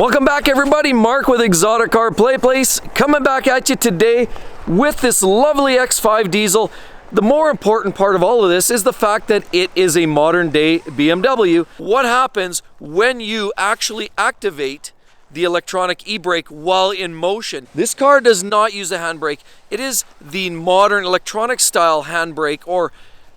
Welcome back everybody, Mark with Exotic Car Play Place, coming back at you today with this lovely X5 diesel. The more important part of all of this is the fact that it is a modern day BMW. What happens when you actually activate the electronic e-brake while in motion? This car does not use a handbrake. It is the modern electronic style handbrake, or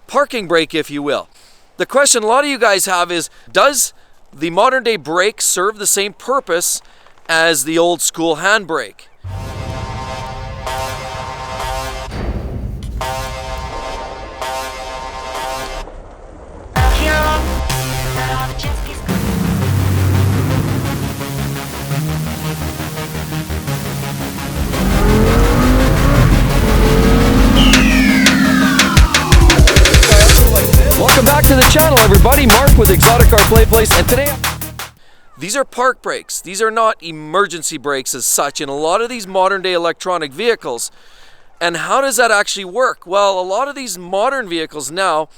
parking brake if you will. The question a lot of you guys have is, does the modern day brake serve the same purpose as the old school handbrake? Welcome back to the channel everybody, Mark with Exotic Car Play Place, and today these are park brakes. These are not emergency brakes as such in a lot of these modern day electronic vehicles. And how does that actually work? Well, a lot of these modern vehicles now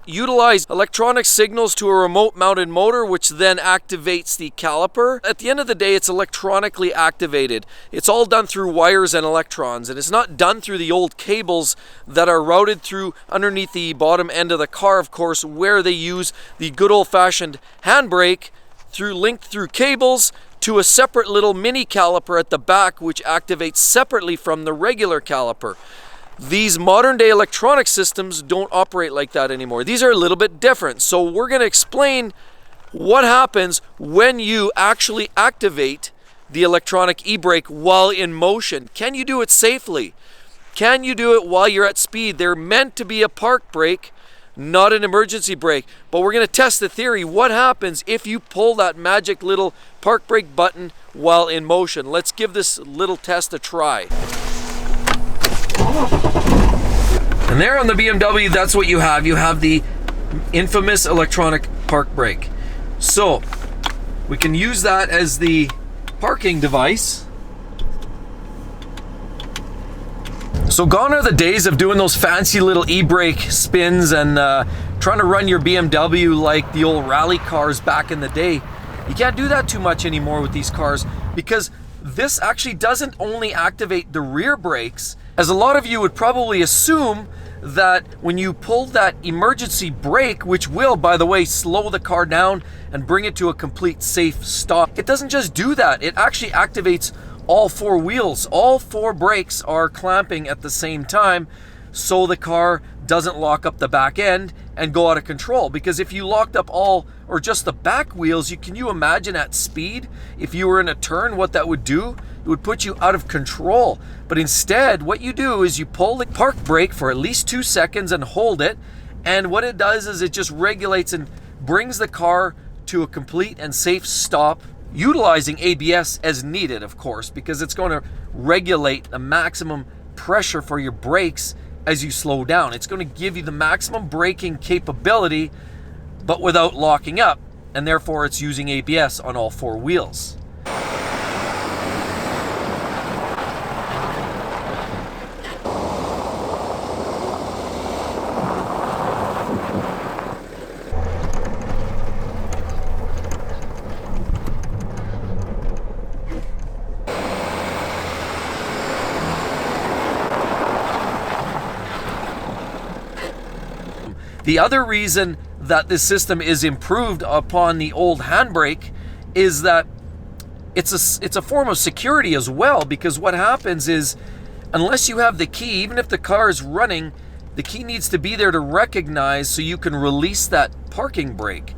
utilize electronic signals to a remote mounted motor, which then activates the caliper. At the end of the day, it's electronically activated. It's all done through wires and electrons, and it's not done through the old cables that are routed through underneath the bottom end of the car, of course, where they use the good old-fashioned handbrake linked through cables to a separate little mini caliper at the back, which activates separately from the regular caliper. These modern day electronic systems don't operate like that anymore. These are a little bit different. So we're going to explain what happens when you actually activate the electronic e-brake while in motion. Can you do it safely? Can you do it while you're at speed? They're meant to be a park brake, not an emergency brake. But we're going to test the theory. What happens if you pull that magic little park brake button while in motion? Let's give this little test a try. And there on the BMW, that's what you have. You have the infamous electronic park brake. So we can use that as the parking device. So gone are the days of doing those fancy little e-brake spins and trying to run your BMW like the old rally cars back in the day. You can't do that too much anymore with these cars, because this actually doesn't only activate the rear brakes, as a lot of you would probably assume that when you pull that emergency brake, which will, by the way, slow the car down and bring it to a complete safe stop. It doesn't just do that, it actually activates all four wheels. All four brakes are clamping at the same time, so the car doesn't lock up the back end and go out of control. Because if you locked up all or just the back wheels, can you imagine at speed, if you were in a turn, what that would do? It would put you out of control. But instead, what you do is you pull the park brake for at least 2 seconds and hold it, and what it does is it just regulates and brings the car to a complete and safe stop, utilizing ABS as needed, of course, because it's going to regulate the maximum pressure for your brakes as you slow down. It's going to give you the maximum braking capability, but without locking up, and therefore it's using ABS on all four wheels. The other reason that this system is improved upon the old handbrake is that it's a form of security as well, because what happens is, unless you have the key, even if the car is running, the key needs to be there to recognize so you can release that parking brake.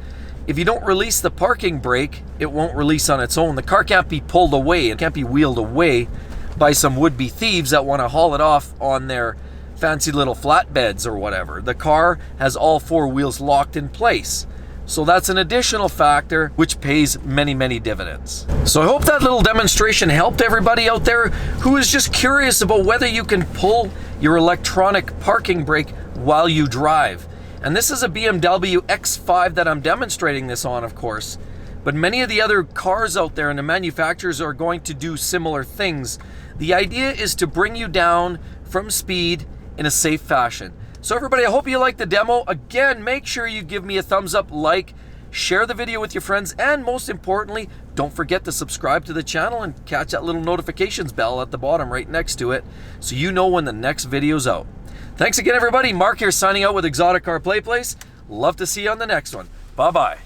If you don't release the parking brake, it won't release on its own. The car can't be pulled away, it can't be wheeled away by some would-be thieves that want to haul it off on their fancy little flatbeds or whatever. The car has all four wheels locked in place. So that's an additional factor which pays many, many dividends. So I hope that little demonstration helped everybody out there who is just curious about whether you can pull your electronic parking brake while you drive. And this is a BMW X5 that I'm demonstrating this on, of course. But many of the other cars out there and the manufacturers are going to do similar things. The idea is to bring you down from speed in a safe fashion. So everybody, I hope you liked the demo. Again, make sure you give me a thumbs up, like, share the video with your friends, and most importantly, don't forget to subscribe to the channel and catch that little notifications bell at the bottom right next to it so you know when the next video's out. Thanks again, everybody. Mark here signing out with Exotic Car Play Place. Love to see you on the next one. Bye-bye.